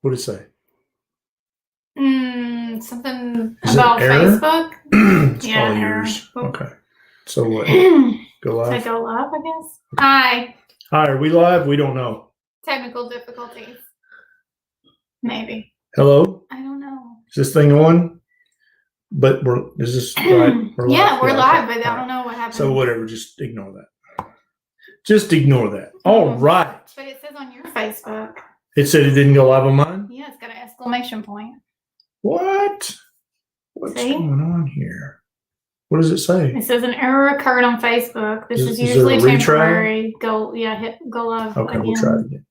What did it say? Something Is about Facebook. It's Yeah, probably error. yours. Okay. So what? Go live? Say go live, I guess. Hi. Hi, are we live? We don't know. Technical difficulties. Maybe. Hello? I don't know. Is this thing on? But is this right? We're live, but I don't know what happened. So whatever, just ignore that. Just ignore that. All right. But it says on your Facebook. It said it didn't go live on mine? Yeah, it's got an exclamation point. What? What's going on here? What does it say? It says an error occurred on Facebook. This is there a usually retry? temporary. Hit go live. Okay, again. we'll try it again.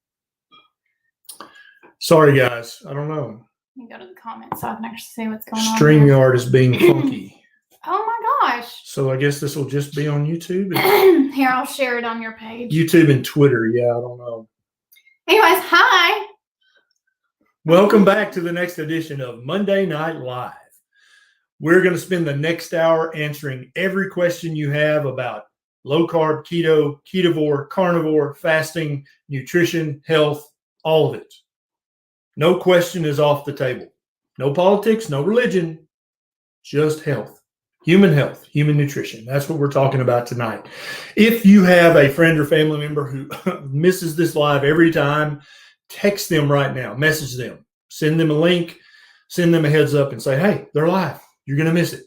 Sorry, guys. I don't know. You go to the comments so I can actually see what's going on. StreamYard is being funky. Oh my gosh. So I guess this will just be on YouTube? Here, I'll share it on your page. YouTube and Twitter. Yeah, I don't know. Anyways, hi. Welcome back to the next edition of Monday Night Live. We're going to spend the next hour answering every question you have about low carb, keto, ketovore, carnivore, fasting, nutrition, health, all of it. No question is off the table. No politics, no religion, just health, human nutrition. That's what we're talking about tonight. If you have a friend or family member who misses this live every time, text them right now, message them, send them a link, send them a heads up and say, hey, they're live. You're going to miss it.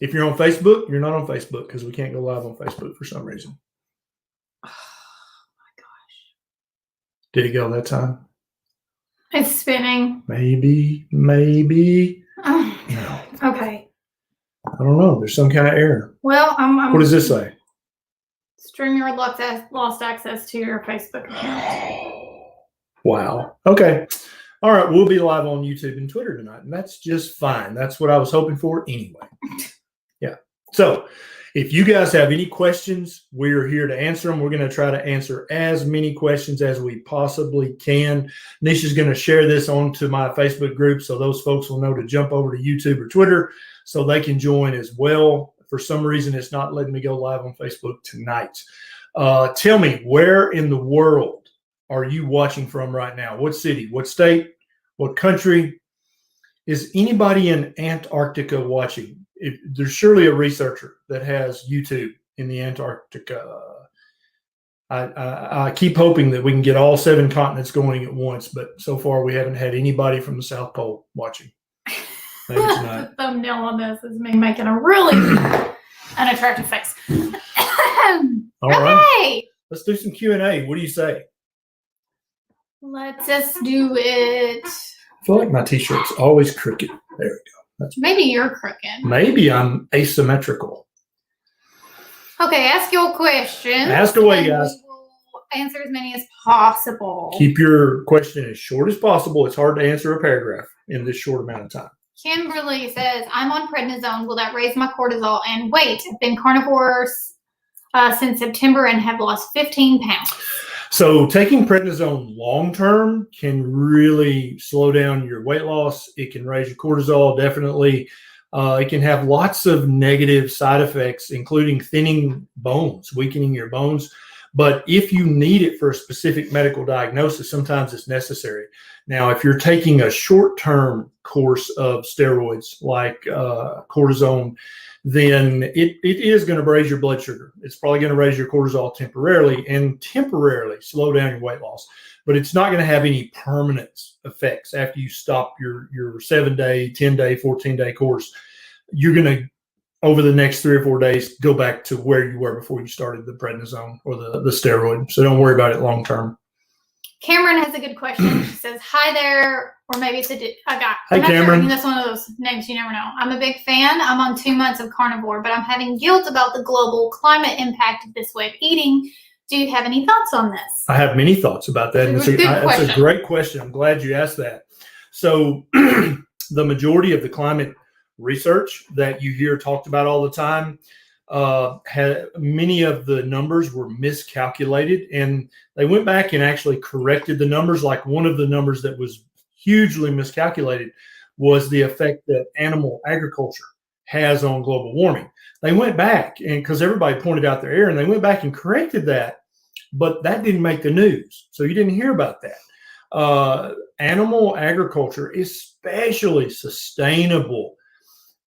If you're on Facebook, you're not on Facebook because we can't go live on Facebook for some reason. Oh my gosh. Did it go that time? It's spinning. Maybe. No. Okay. I don't know. There's some kind of error. Well, what does this say? StreamYard lost access to your Facebook account. Wow. Okay. All right. We'll be live on YouTube and Twitter tonight, and that's just fine. That's what I was hoping for anyway. Yeah. So if you guys have any questions, we're here to answer them. We're going to try to answer as many questions as we possibly can. Neisha's going to share this onto my Facebook group so those folks will know to jump over to YouTube or Twitter so they can join as well. For some reason, it's not letting me go live on Facebook tonight. Tell me, where in the world are you watching from right now? What city? What state? What country? Is anybody in Antarctica watching? There's surely a researcher that has YouTube in the Antarctica. I keep hoping that we can get all 7 continents going at once, but so far we haven't had anybody from the South Pole watching. Maybe tonight. The thumbnail on this is me making a really unattractive face. All right. Let's do some Q&A. What do you say? Let's just do it. I feel like my t-shirt's always crooked. There we go. Maybe you're crooked. Maybe I'm asymmetrical. Okay, ask your question. Ask away, guys. We'll answer as many as possible. Keep your question as short as possible. It's hard to answer a paragraph in this short amount of time. Kimberly says, I'm on prednisone. Will that raise my cortisol and weight? I've been carnivore since September and have lost 15 pounds. So taking prednisone long-term can really slow down your weight loss. It can raise your cortisol, definitely. It can have lots of negative side effects, including thinning bones, weakening your bones. But if you need it for a specific medical diagnosis, sometimes it's necessary. Now, if you're taking a short-term course of steroids like cortisone, then it is going to raise your blood sugar. It's probably going to raise your cortisol temporarily and temporarily slow down your weight loss. But it's not going to have any permanent effects after you stop your 7-day, 10-day, 14-day course. You're going to, over the next 3 or 4 days, go back to where you were before you started the prednisone or the steroid. So don't worry about it long term. Cameron has a good question. She says, hi there, or maybe it's a guy. Hey, Cameron. Sure. That's one of those names you never know. I'm a big fan. I'm on 2 months of carnivore, but I'm having guilt about the global climate impact of this way of eating. Do you have any thoughts on this? I have many thoughts about that. It's a great question. I'm glad you asked that. So the majority of the climate research that you hear talked about all the time, many of the numbers were miscalculated, and they went back and actually corrected the numbers. Like one of the numbers that was hugely miscalculated was the effect that animal agriculture has on global warming. They went back, and because everybody pointed out their error, and they went back and corrected that, but that didn't make the news. So you didn't hear about that. Animal agriculture, especially sustainable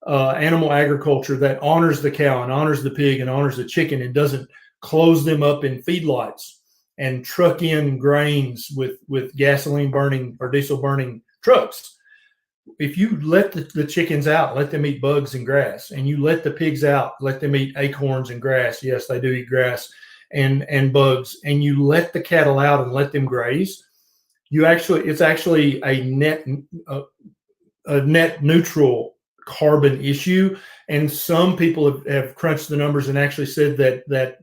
animal agriculture that honors the cow and honors the pig and honors the chicken and doesn't close them up in feedlots and truck in grains with gasoline burning or diesel burning trucks. If you let the chickens out, let them eat bugs and grass, and you let the pigs out, let them eat acorns and grass. Yes, they do eat grass and bugs, and you let the cattle out and let them graze. It's actually a net neutral carbon issue. And some people have crunched the numbers and actually said that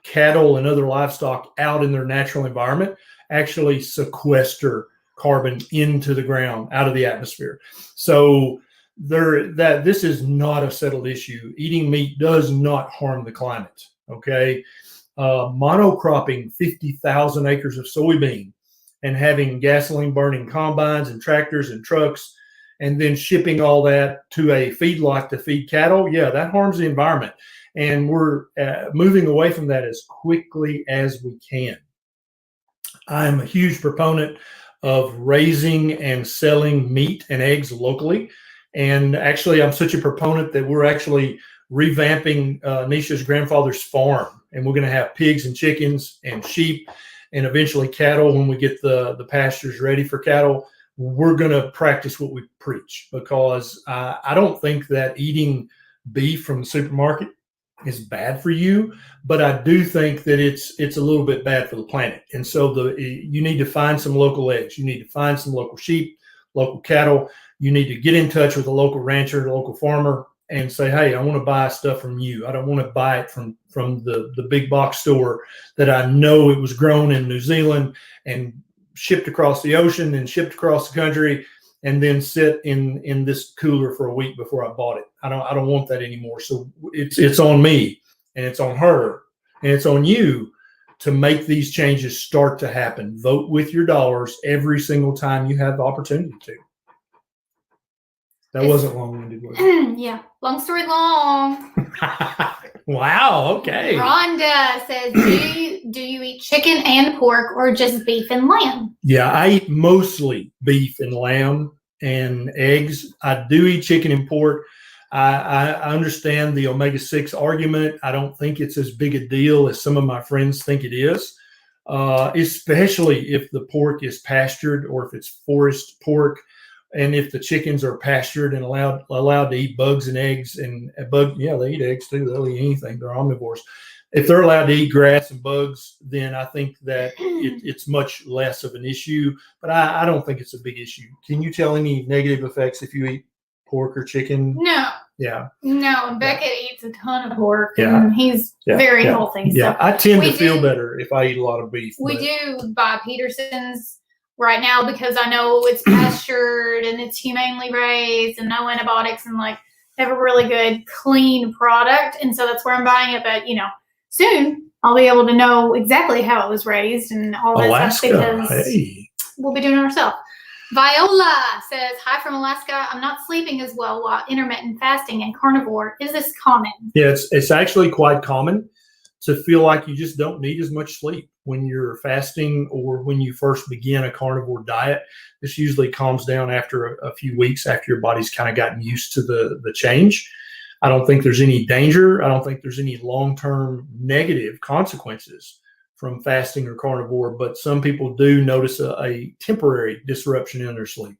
cattle and other livestock out in their natural environment actually sequester carbon into the ground, out of the atmosphere. So this is not a settled issue. Eating meat does not harm the climate. Okay. Monocropping 50,000 acres of soybean and having gasoline burning combines and tractors and trucks, and then shipping all that to a feedlot to feed cattle, yeah, that harms the environment. And we're moving away from that as quickly as we can. I'm a huge proponent of raising and selling meat and eggs locally. And actually, I'm such a proponent that we're actually revamping Neisha's grandfather's farm. And we're going to have pigs and chickens and sheep and eventually cattle when we get the pastures ready for cattle. We're going to practice what we preach, because I don't think that eating beef from the supermarket is bad for you, but I do think that it's a little bit bad for the planet. And so you need to find some local eggs. You need to find some local sheep, local cattle. You need to get in touch with a local rancher, a local farmer, and say, hey, I want to buy stuff from you. I don't want to buy it from the big box store that I know it was grown in New Zealand and shipped across the ocean and shipped across the country and then sit in this cooler for a week before I bought it. I don't want that anymore. So it's on me, and it's on her, and it's on you to make these changes start to happen. Vote with your dollars every single time you have the opportunity to. That wasn't long-winded, was it? Yeah, long story long. Wow, okay. Rhonda says, do you eat chicken and pork or just beef and lamb? Yeah, I eat mostly beef and lamb and eggs. I do eat chicken and pork. I understand the omega-6 argument. I don't think it's as big a deal as some of my friends think it is, especially if the pork is pastured or if it's forest pork. And if the chickens are pastured and allowed to eat bugs and eggs and they eat eggs too. They'll eat anything. They're omnivores. If they're allowed to eat grass and bugs, then I think that it's much less of an issue. But I don't think it's a big issue. Can you tell any negative effects if you eat pork or chicken? No. Yeah. No, Beckett eats a ton of pork, Yeah. and he's very healthy. Yeah, So I tend to feel better if I eat a lot of beef. we do buy Peterson's right now because I know it's pastured and it's humanely raised and no antibiotics, and like have a really good clean product. And so that's where I'm buying it. But soon I'll be able to know exactly how it was raised and all that stuff, because we'll be doing it ourselves. Viola says, hi from Alaska. I'm not sleeping as well while intermittent fasting and carnivore. Is this common? Yeah, it's actually quite common to feel like you just don't need as much sleep when you're fasting or when you first begin a carnivore diet. This usually calms down after a few weeks, after your body's kind of gotten used to the change. I don't think there's any danger. I don't think there's any long-term negative consequences from fasting or carnivore, but some people do notice a temporary disruption in their sleep.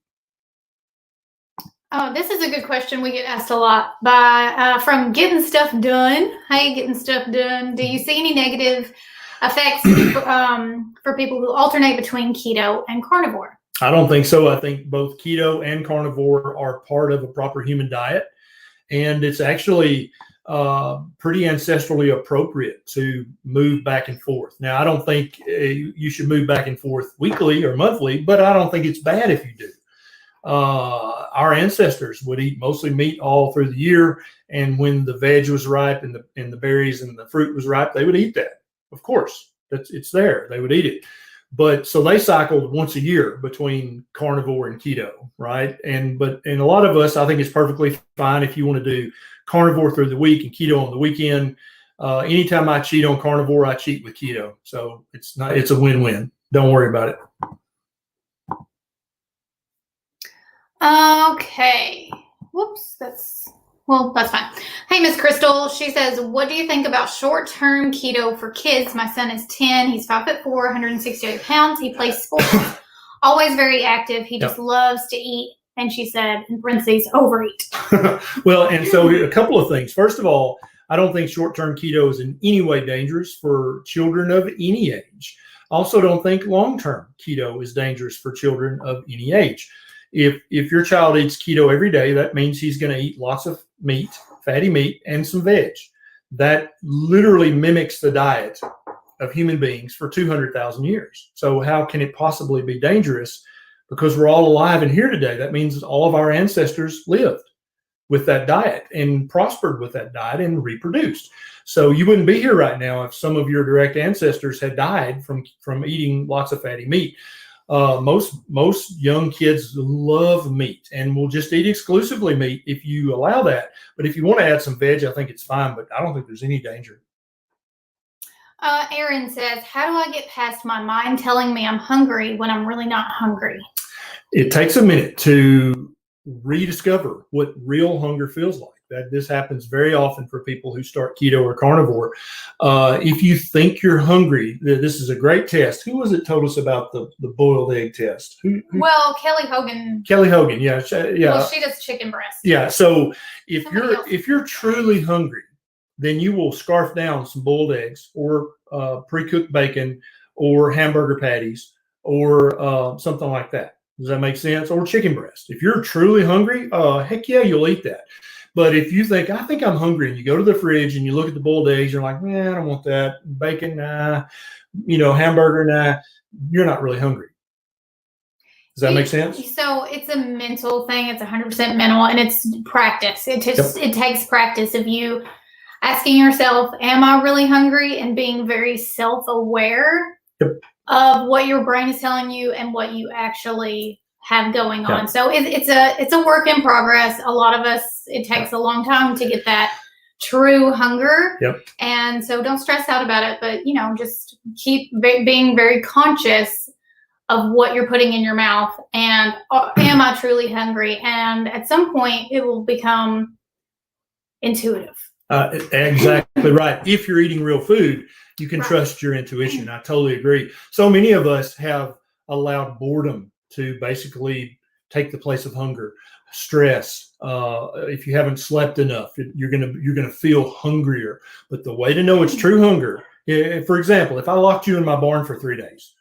Oh, this is a good question we get asked a lot from Getting Stuff Done. Hey, Getting Stuff Done. Do you see any negative effects for people who alternate between keto and carnivore? I don't think so. I think both keto and carnivore are part of a proper human diet, and it's actually pretty ancestrally appropriate to move back and forth. Now, I don't think you should move back and forth weekly or monthly, but I don't think it's bad if you do. Our ancestors would eat mostly meat all through the year, and when the veg was ripe and the berries and the fruit was ripe, they would eat that. Of course, it's there. They would eat it. But so they cycled once a year between carnivore and keto, right? And a lot of us, I think it's perfectly fine if you want to do carnivore through the week and keto on the weekend. Anytime I cheat on carnivore, I cheat with keto. So it's a win-win. Don't worry about it. Okay. Whoops. That's fine. Hey, Miss Crystal. She says, what do you think about short-term keto for kids? My son is 10. He's 5'4", 168 pounds. He plays sports. Always very active. He just loves to eat. And she said, in parentheses, overeat. Well, and so a couple of things. First of all, I don't think short-term keto is in any way dangerous for children of any age. I also don't think long-term keto is dangerous for children of any age. If your child eats keto every day, that means he's going to eat lots of meat, fatty meat, and some veg. That literally mimics the diet of human beings for 200,000 years. So how can it possibly be dangerous? Because we're all alive and here today. That means all of our ancestors lived with that diet and prospered with that diet and reproduced. So you wouldn't be here right now if some of your direct ancestors had died from eating lots of fatty meat. Most young kids love meat and will just eat exclusively meat if you allow that. But if you want to add some veg, I think it's fine, but I don't think there's any danger. Aaron says, how do I get past my mind telling me I'm hungry when I'm really not hungry? It takes a minute to rediscover what real hunger feels like. This happens very often for people who start keto or carnivore. If you think you're hungry, this is a great test. Who was it told us about the boiled egg test? Well, Kelly Hogan. Kelly Hogan, yeah. Well, she does chicken breast. Yeah, so if you're truly hungry, then you will scarf down some boiled eggs or pre-cooked bacon or hamburger patties or something like that. Does that make sense? Or chicken breast. If you're truly hungry, heck yeah, you'll eat that. But if you think, I think I'm hungry, and you go to the fridge and you look at the boiled eggs, you're like, man, I don't want that. Bacon, nah. Hamburger, nah. You're not really hungry. Does that make sense? So it's a mental thing. It's 100% mental, and it's practice. It takes practice of you asking yourself, am I really hungry? And being very self-aware of what your brain is telling you and what you actually have going on. So it's a work in progress. A lot of us, it takes a long time to get that true hunger. And so don't stress out about it, but just keep being very conscious of what you're putting in your mouth and am I truly hungry? And at some point it will become intuitive. Exactly right. If you're eating real food, you can trust your intuition. I totally agree. So many of us have allowed boredom to basically take the place of hunger, stress. If you haven't slept enough, you're gonna feel hungrier. But the way to know it's true hunger, for example, if I locked you in my barn for 3 days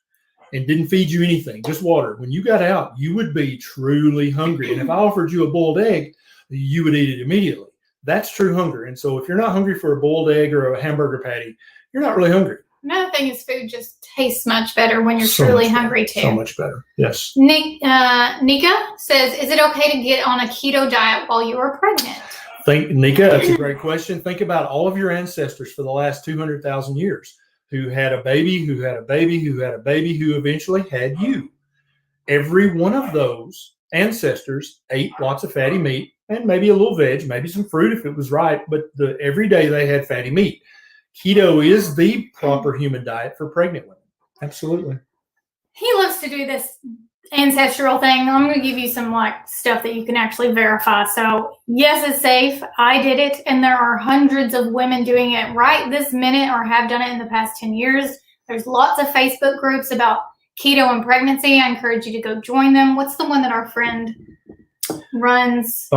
and didn't feed you anything, just water, when you got out, you would be truly hungry. And if I offered you a boiled egg, you would eat it immediately. That's true hunger. And so if you're not hungry for a boiled egg or a hamburger patty, you're not really hungry. Another thing is food just tastes much better when you're truly hungry too. So much better. Yes. Nika says, is it okay to get on a keto diet while you are pregnant? Nika, that's a great question. Think about all of your ancestors for the last 200,000 years who had a baby, who had a baby, who had a baby, who eventually had you. Every one of those ancestors ate lots of fatty meat and maybe a little veg, maybe some fruit if it was right, but every day they had fatty meat. Keto is the proper human diet for pregnant women. Absolutely. He loves to do this ancestral thing. I'm going to give you some stuff that you can actually verify. So yes, it's safe. I did it. And there are hundreds of women doing it right this minute or have done it in the past 10 years. There's lots of Facebook groups about keto and pregnancy. I encourage you to go join them. What's the one that our friend runs?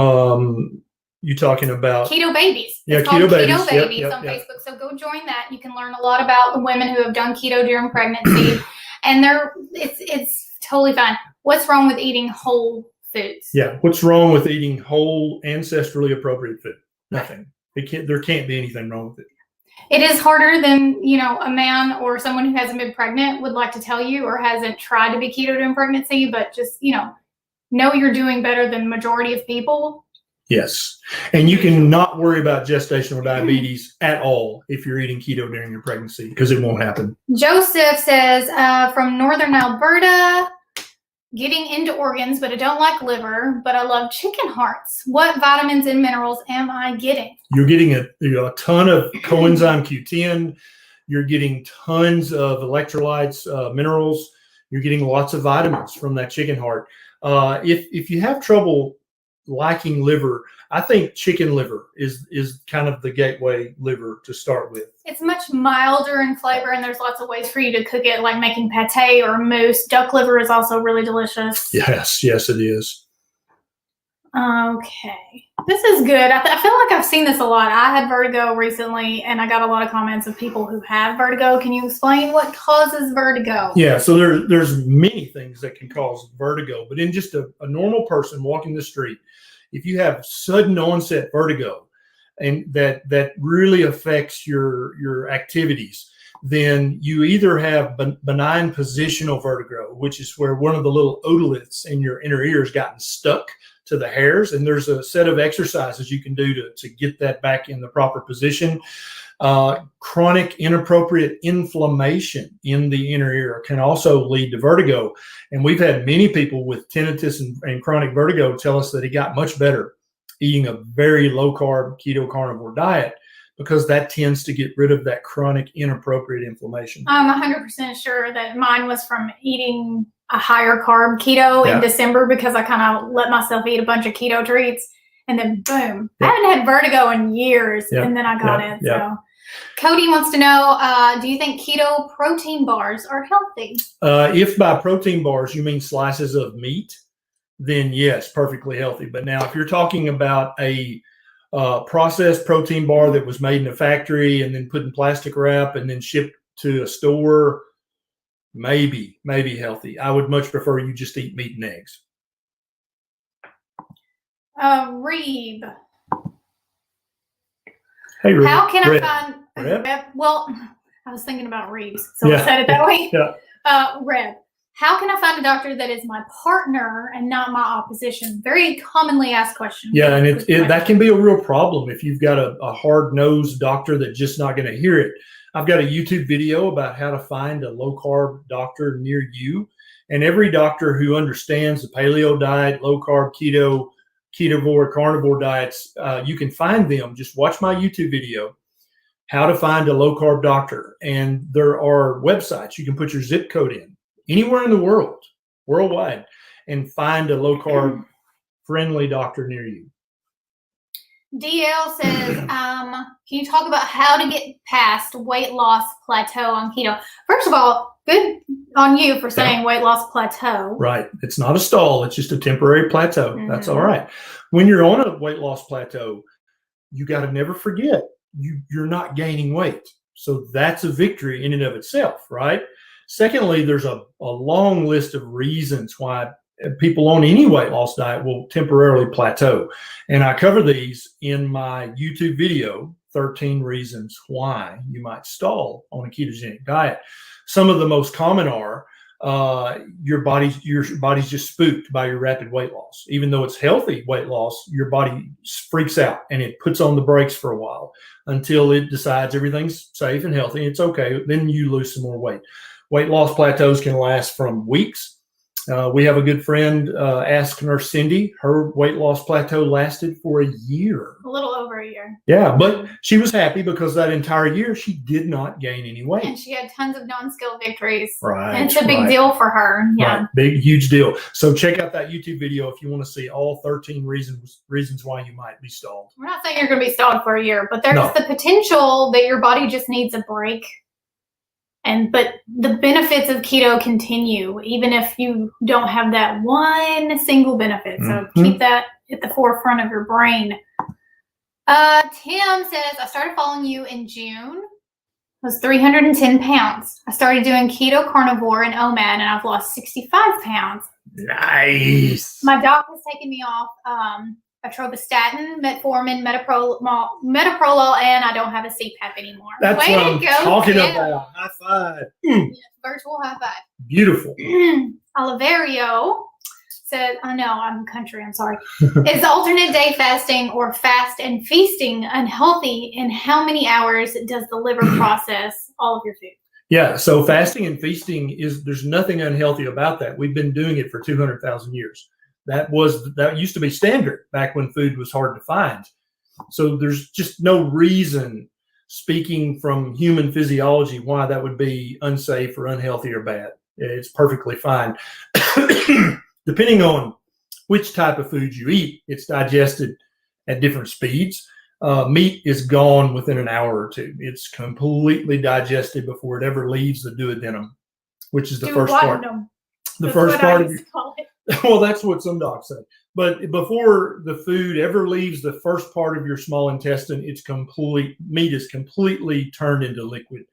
You talking about Keto Babies? Yeah, it's called Keto Babies on Facebook. So go join that. You can learn a lot about the women who have done keto during pregnancy, and it's totally fine. What's wrong with eating whole foods? Yeah, what's wrong with eating whole ancestrally appropriate food? Nothing. There can't be anything wrong with it. It is harder than a man or someone who hasn't been pregnant would like to tell you or hasn't tried to be keto during pregnancy, but just know you're doing better than majority of people. Yes. And you can not worry about gestational diabetes at all if you're eating keto during your pregnancy because it won't happen. Joseph says, from Northern Alberta, getting into organs, but I don't like liver, but I love chicken hearts. What vitamins and minerals am I getting? You're getting a ton of coenzyme Q10. You're getting tons of electrolytes, minerals. You're getting lots of vitamins from that chicken heart. If you have trouble liking liver, I think chicken liver is kind of the gateway liver to start with. It's much milder in flavor, and there's lots of ways for you to cook it, like making pate or mousse. Duck liver is also really delicious. Yes, it is. Okay, this is good. I feel like I've seen this a lot. I had vertigo recently, and I got a lot of comments of people who have vertigo. Can you explain what causes vertigo? Yeah, so there's many things that can cause vertigo, but in just a normal person walking the street, if you have sudden onset vertigo, and that really affects your activities, then you either have benign positional vertigo, which is where one of the little otoliths in your inner ear has gotten stuck to the hairs, and there's a set of exercises you can do to get that back in the proper position. Chronic inappropriate inflammation in the inner ear can also lead to vertigo, and we've had many people with tinnitus and chronic vertigo tell us that it got much better eating a very low-carb keto carnivore diet, because that tends to get rid of that chronic inappropriate inflammation. I'm 100% sure that mine was from eating a higher carb keto in December, because I kind of let myself eat a bunch of keto treats, and then boom, I hadn't had vertigo in years, and then I got it. So Cody wants to know, do you think keto protein bars are healthy? If by protein bars you mean slices of meat, then yes, perfectly healthy. But now if you're talking about a processed protein bar that was made in a factory and then put in plastic wrap and then shipped to a store, maybe healthy. I would much prefer you just eat meat and eggs. Reeb. Hey, Reeb. How can Reb. I find Reb? Well, I was thinking about Reebs, so I said it that way. Reb. How can I find a doctor that is my partner and not my opposition? Very commonly asked question. Yeah, and that can be a real problem if you've got a hard-nosed doctor that's just not going to hear it. I've got a YouTube video about how to find a low-carb doctor near you. And every doctor who understands the paleo diet, low-carb, keto, ketovore, carnivore diets, you can find them. Just watch my YouTube video, how to find a low-carb doctor. And there are websites. You can put your zip code in anywhere in the world, worldwide, and find a low-carb friendly doctor near you. DL says, can you talk about how to get past weight loss plateau on keto? First of all, good on you for saying weight loss plateau. Right. It's not a stall. It's just a temporary plateau. Mm-hmm. That's all right. When you're on a weight loss plateau, you got to never forget you're not gaining weight. So that's a victory in and of itself, right? Secondly, there's a long list of reasons why people on any weight loss diet will temporarily plateau. And I cover these in my YouTube video, 13 reasons why you might stall on a ketogenic diet. Some of the most common are your body's just spooked by your rapid weight loss. Even though it's healthy weight loss, your body freaks out and it puts on the brakes for a while until it decides everything's safe and healthy. It's okay. Then you lose some more weight. Weight loss plateaus can last from weeks. We have a good friend, Ask Nurse Cindy. Her weight loss plateau lasted for a year. A little over a year. Yeah, but she was happy because that entire year she did not gain any weight. And she had tons of non-skill victories. Right. And it's a big deal for her. Yeah. Right. Big, huge deal. So check out that YouTube video if you want to see all 13 reasons why you might be stalled. We're not saying you're going to be stalled for a year, but there's the potential that your body just needs a break. But the benefits of keto continue, even if you don't have that one single benefit. So keep that at the forefront of your brain. Tim says, I started following you in June. I was 310 pounds. I started doing keto carnivore and OMAD, and I've lost 65 pounds. Nice. My doc has taken me off atorvastatin, metformin, metoprolol, and I don't have a CPAP anymore. That's what I'm talking about. High five. Yes, virtual high five. Beautiful. Oliverio said, I know, I'm country, I'm sorry. Is alternate day fasting or fast and feasting unhealthy? And how many hours does the liver process all of your food? Yeah, so fasting and feasting there's nothing unhealthy about that. We've been doing it for 200,000 years. That used to be standard back when food was hard to find. So there's just no reason, speaking from human physiology, why that would be unsafe or unhealthy or bad. It's perfectly fine. depending on which type of food you eat, it's digested at different speeds. Meat is gone within an hour or two. It's completely digested before it ever leaves the duodenum, which is the first part. The first part of well, that's what some docs say. But before the food ever leaves the first part of your small intestine, meat is completely turned into liquid.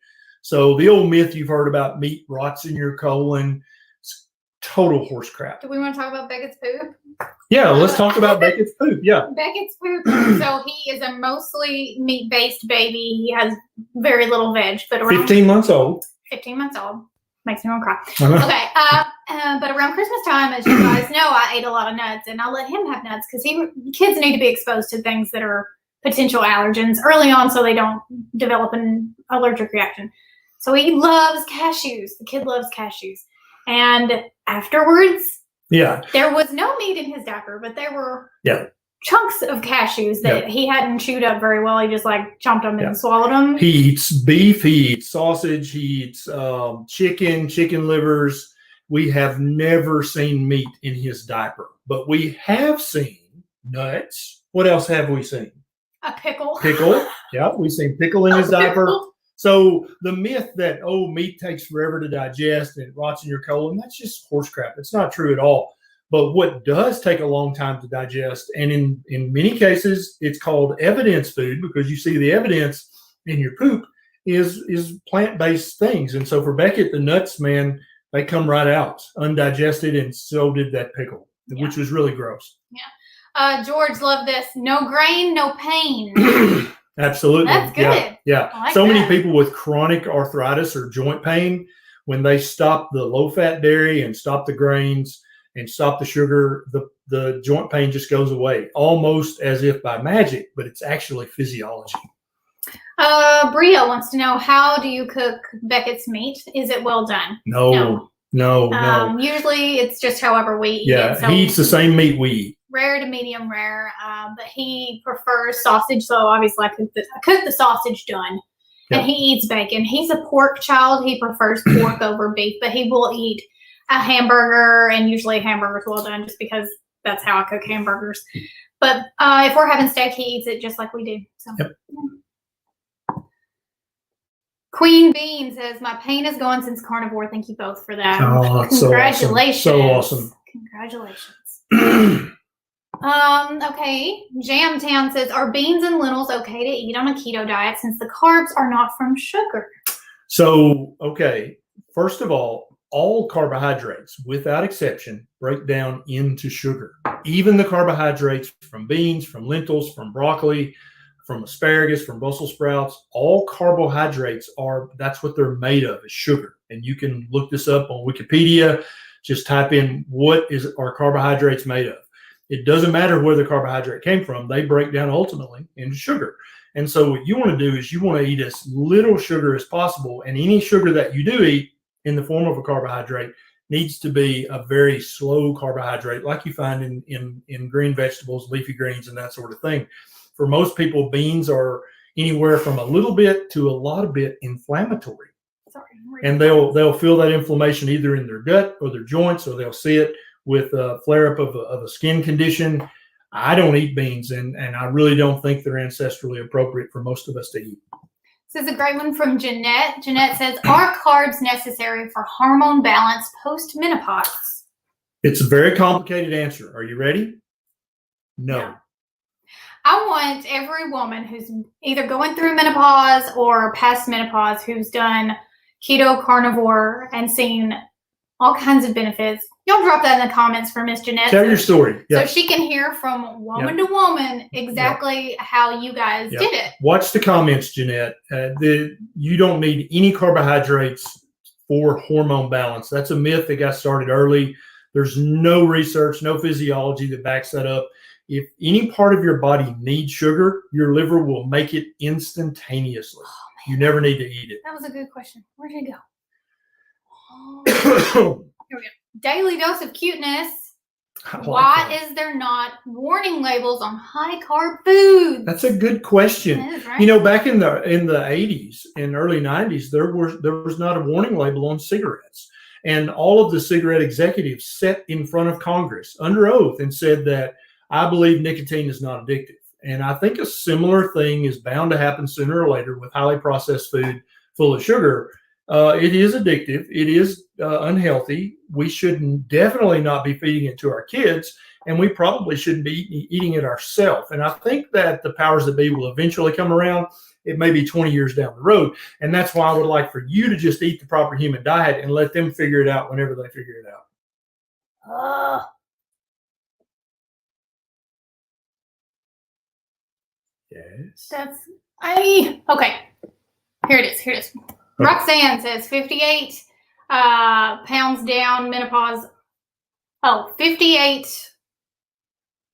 So the old myth you've heard about meat rots in your colon, it's total horse crap. Do we want to talk about Beckett's poop? Yeah, let's talk about Beckett's poop. Yeah. Beckett's poop. So he is a mostly meat-based baby. He has very little veg, but around 15 months old. 15 months old. Makes me want to cry. Okay. But around Christmas time, as you guys know, I ate a lot of nuts, and I let him have nuts because kids need to be exposed to things that are potential allergens early on so they don't develop an allergic reaction. So he loves cashews. The kid loves cashews. And afterwards, there was no meat in his diaper, but there were chunks of cashews that he hadn't chewed up very well. He just like chomped them and swallowed them. He eats beef, he eats sausage, he eats chicken livers. We have never seen meat in his diaper, but we have seen nuts. What else have we seen? A pickle. Pickle. Yeah, we've seen pickle in his diaper. So the myth that, meat takes forever to digest and it rots in your colon, that's just horse crap. It's not true at all. But what does take a long time to digest, and in many cases, it's called evidence food because you see the evidence in your poop is plant-based things. And so for Beckett, the nuts, man, they come right out undigested, and so did that pickle, which was really gross. Yeah. George loved this. No grain, no pain. Absolutely. That's good. Yeah. Like so many people with chronic arthritis or joint pain, when they stop the low-fat dairy and stop the grains and stop the sugar, the joint pain just goes away, almost as if by magic, but it's actually physiology. Bria wants to know, how do you cook Beckett's meat? Is it well done? No. Usually it's just however we eat it. Yeah, he eats the same meat we eat. Rare to medium rare, but he prefers sausage. So obviously I cook the sausage done. And he eats bacon. He's a pork child. He prefers pork over beef, but he will eat a hamburger, and usually hamburgers well done just because that's how I cook hamburgers. But if we're having steak, he eats it just like we do. So. Queen Bean says, my pain is gone since Carnivore. Thank you both for that. Oh, congratulations. So awesome. Congratulations. Okay. Jamtown says, are beans and lentils okay to eat on a keto diet since the carbs are not from sugar? So, okay. First of all carbohydrates, without exception, break down into sugar. Even the carbohydrates from beans, from lentils, from broccoli, from asparagus, from Brussels sprouts, all carbohydrates that's what they're made of, is sugar. And you can look this up on Wikipedia. Just type in, are carbohydrates made of? It doesn't matter where the carbohydrate came from. They break down ultimately into sugar. And so what you want to do is you want to eat as little sugar as possible. And any sugar that you do eat in the form of a carbohydrate needs to be a very slow carbohydrate, like you find in green vegetables, leafy greens, and that sort of thing. For most people, beans are anywhere from a little bit to a lot of bit inflammatory. And they'll feel that inflammation either in their gut or their joints, or they'll see it with a flare-up of a skin condition. I don't eat beans, and I really don't think they're ancestrally appropriate for most of us to eat. This is a great one from Jeanette. Jeanette says, are carbs necessary for hormone balance post-menopause? It's a very complicated answer. Are you ready? No. I want every woman who's either going through menopause or past menopause who's done keto, carnivore, and seen all kinds of benefits. Y'all drop that in the comments for Miss Jeanette. Tell your story. So she can hear from woman to woman exactly how you guys did it. Watch the comments, Jeanette. You don't need any carbohydrates for hormone balance. That's a myth that got started early. There's no research, no physiology that backs that up. If any part of your body needs sugar, your liver will make it instantaneously. You never need to eat it. That was a good question. Where did it go? Here we go. Daily dose of cuteness. Why is there not warning labels on high carb foods? That's a good question. It is, right? You know, back in the 80s and early 90s, there was not a warning label on cigarettes. And all of the cigarette executives sat in front of Congress under oath and said that I believe nicotine is not addictive. And I think a similar thing is bound to happen sooner or later with highly processed food full of sugar. It is addictive. It is unhealthy. We should definitely not be feeding it to our kids, and we probably shouldn't be eating it ourselves. And I think that the powers that be will eventually come around. It may be 20 years down the road. And that's why I would like for you to just eat the proper human diet and let them figure it out whenever they figure it out. Yes. Okay. Here it is. Roxanne says 58 pounds down, menopause. 58.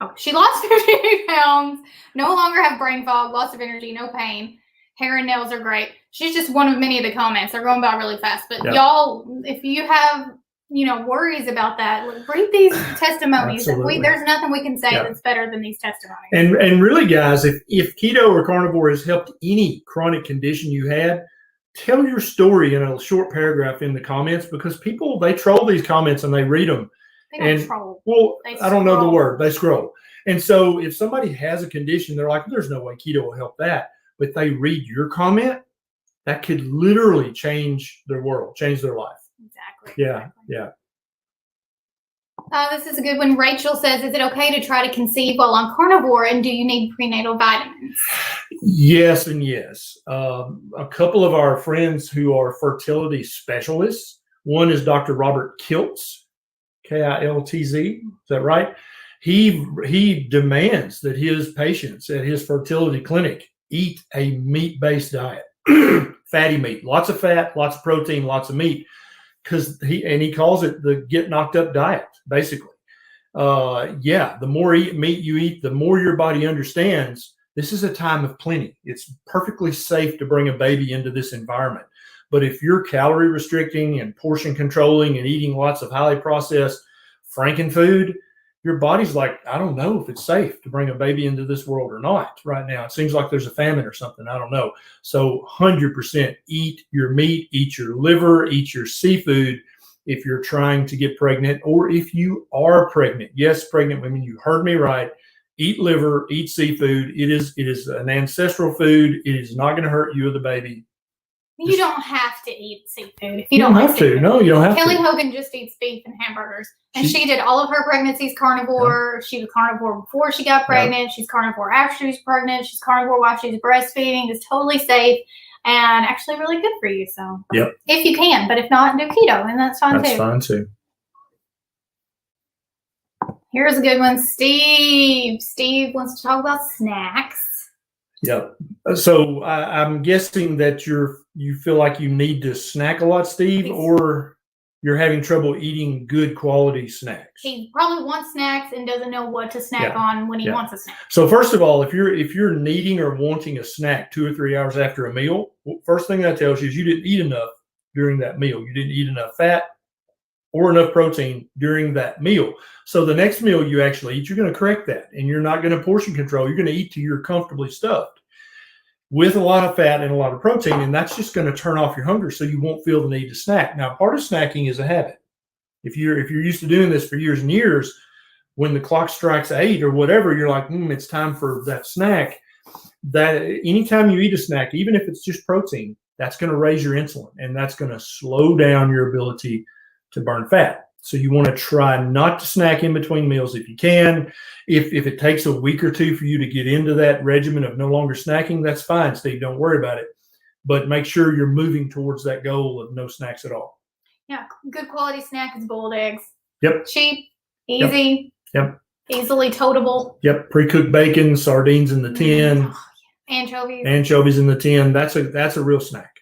Oh, she lost 58 pounds, no longer have brain fog, loss of energy, no pain. Hair and nails are great. She's just one of many of the comments. They're going by really fast. But y'all, if you have, worries about that, read these testimonies. There's nothing we can say that's better than these testimonies. And really, guys, if keto or carnivore has helped any chronic condition you had, tell your story in a short paragraph in the comments, because people, they troll these comments and they read them. They don't troll. Well, I don't know the word. They scroll. And so if somebody has a condition, they're like, there's no way keto will help that. But they read your comment, that could literally change their world, change their life. Exactly. Yeah. This is a good one. Rachel says, is it okay to try to conceive while on carnivore, and do you need prenatal vitamins? Yes and yes. A couple of our friends who are fertility specialists, one is Dr. Robert Kiltz, Kiltz, is that right? He demands that his patients at his fertility clinic eat a meat-based diet, fatty meat, lots of fat, lots of protein, lots of meat, because he calls it the get knocked up diet, basically. The more meat you eat, the more your body understands this is a time of plenty. It's perfectly safe to bring a baby into this environment. But if you're calorie restricting and portion controlling and eating lots of highly processed Franken food, your body's like, I don't know if it's safe to bring a baby into this world or not right now. It seems like there's a famine or something. I don't know. So 100% eat your meat, eat your liver, eat your seafood if you're trying to get pregnant, or if you are pregnant. Yes, pregnant women, you heard me right. Eat liver, eat seafood. It is an ancestral food. It is not going to hurt you or the baby. You don't have to eat seafood if you don't have to. No, you don't have Kelly to. Hogan just eats beef and hamburgers. And she did all of her pregnancies carnivore. She was carnivore before she got pregnant. She's carnivore after she was pregnant. She's carnivore while she's breastfeeding. It's totally safe and actually really good for you. So if you can, but if not, do keto, and that's fine too. That's fine too. Here's a good one. Steve wants to talk about snacks. Yep. So I'm guessing that you feel like you need to snack a lot, Steve, or you're having trouble eating good quality snacks. He probably wants snacks and doesn't know what to snack on when he wants a snack. So first of all, if you're needing or wanting a snack 2 or 3 hours after a meal, first thing that tells you is you didn't eat enough during that meal. You didn't eat enough fat or enough protein during that meal. So the next meal you actually eat, you're going to correct that, and you're not going to portion control. You're going to eat till you're comfortably stuffed with a lot of fat and a lot of protein, and that's just going to turn off your hunger, so you won't feel the need to snack. Now, part of snacking is a habit. If you're used to doing this for years and years, when the clock strikes 8 or whatever, you're like, it's time for that snack. That anytime you eat a snack, even if it's just protein, that's going to raise your insulin, and that's going to slow down your ability to burn fat. So you want to try not to snack in between meals if you can. If it takes a week or two for you to get into that regimen of no longer snacking, that's fine, Steve. Don't worry about it. But make sure you're moving towards that goal of no snacks at all. Yeah, good quality snack is boiled eggs. Yep. Cheap, easy. Yep. Easily toteable. Yep. Pre-cooked bacon, sardines in the tin. Anchovies in the tin. That's a real snack.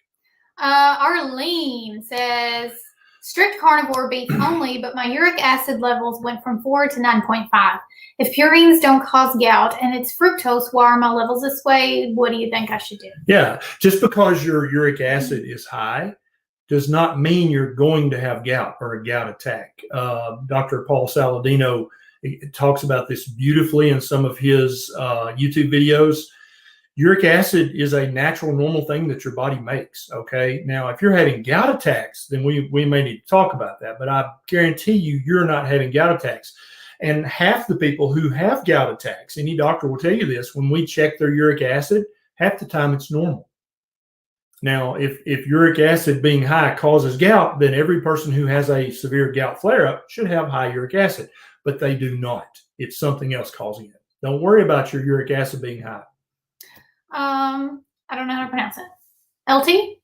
Arlene says, strict carnivore beef only, but my uric acid levels went from 4 to 9.5. If purines don't cause gout and it's fructose, why are my levels this way? What do you think I should do? Yeah, just because your uric acid is high does not mean you're going to have gout or a gout attack. Dr. Paul Saladino talks about this beautifully in some of his YouTube videos. Uric acid is a natural, normal thing that your body makes, okay? Now, if you're having gout attacks, then we may need to talk about that, but I guarantee you're not having gout attacks. And half the people who have gout attacks, any doctor will tell you this, when we check their uric acid, half the time it's normal. Now, if uric acid being high causes gout, then every person who has a severe gout flare-up should have high uric acid, but they do not. It's something else causing it. Don't worry about your uric acid being high. I don't know how to pronounce it. LT?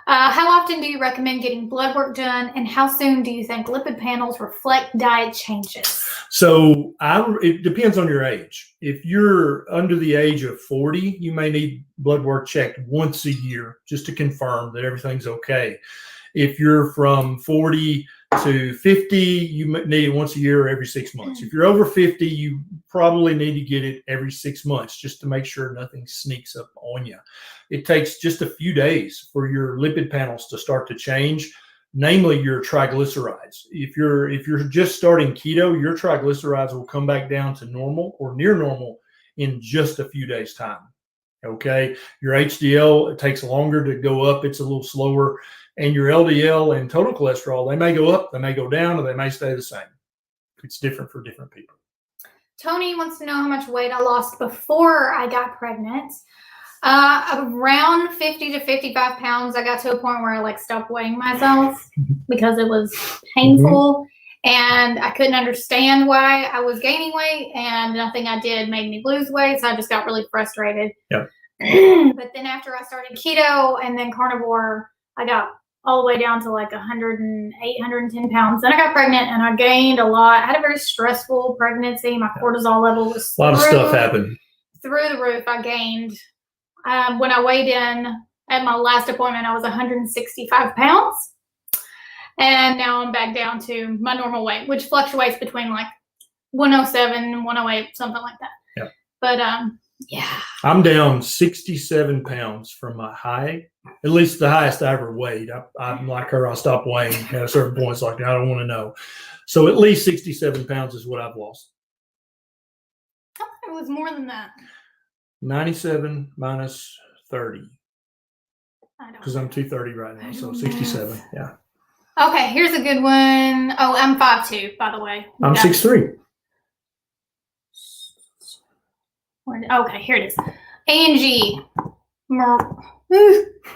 How often do you recommend getting blood work done, and how soon do you think lipid panels reflect diet changes? So it depends on your age. If you're under the age of 40, you may need blood work checked once a year just to confirm that everything's okay. If you're from 40 to 50, you need it once a year or every 6 months. If you're over 50, you probably need to get it every 6 months just to make sure nothing sneaks up on you. It takes just a few days for your lipid panels to start to change, namely your triglycerides. If you're just starting keto, your triglycerides will come back down to normal or near normal in just a few days' time. Okay, your HDL, it takes longer to go up. It's a little slower. And your LDL and total cholesterol, they may go up, they may go down, or they may stay the same. It's different for different people. Tony wants to know how much weight I lost before I got pregnant. Around 50 to 55 pounds. I got to a point where I stopped weighing myself because it was painful. And I couldn't understand why I was gaining weight, and nothing I did made me lose weight. So I just got really frustrated. Yep. But then after I started keto and then carnivore, I got all the way down to 108, 110 pounds. Then I got pregnant and I gained a lot. I had a very stressful pregnancy. My cortisol level was a lot of stuff happened. Through the roof. I gained. When I weighed in at my last appointment, I was 165 pounds. And now I'm back down to my normal weight, which fluctuates between 107 and 108, something like that. Yep. But yeah. I'm down 67 pounds from my high, at least the highest I ever weighed. I'm like her, I stopped weighing at a certain point. It's I don't want to know. So at least 67 pounds is what I've lost. It was more than that. 97 minus 30. Because I'm 230 right now, so 67, yeah. Okay, here's a good one. Oh, I'm 5'2", by the way. I'm 6'3". Okay, here it is. Angie.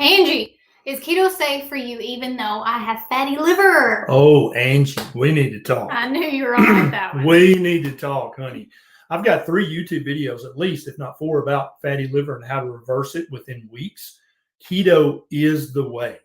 Angie, is keto safe for you even though I have fatty liver? Oh, Angie, we need to talk. I knew you were on like that one. We need to talk, honey. I've got 3 YouTube videos at least, if not 4, about fatty liver and how to reverse it within weeks. Keto is the way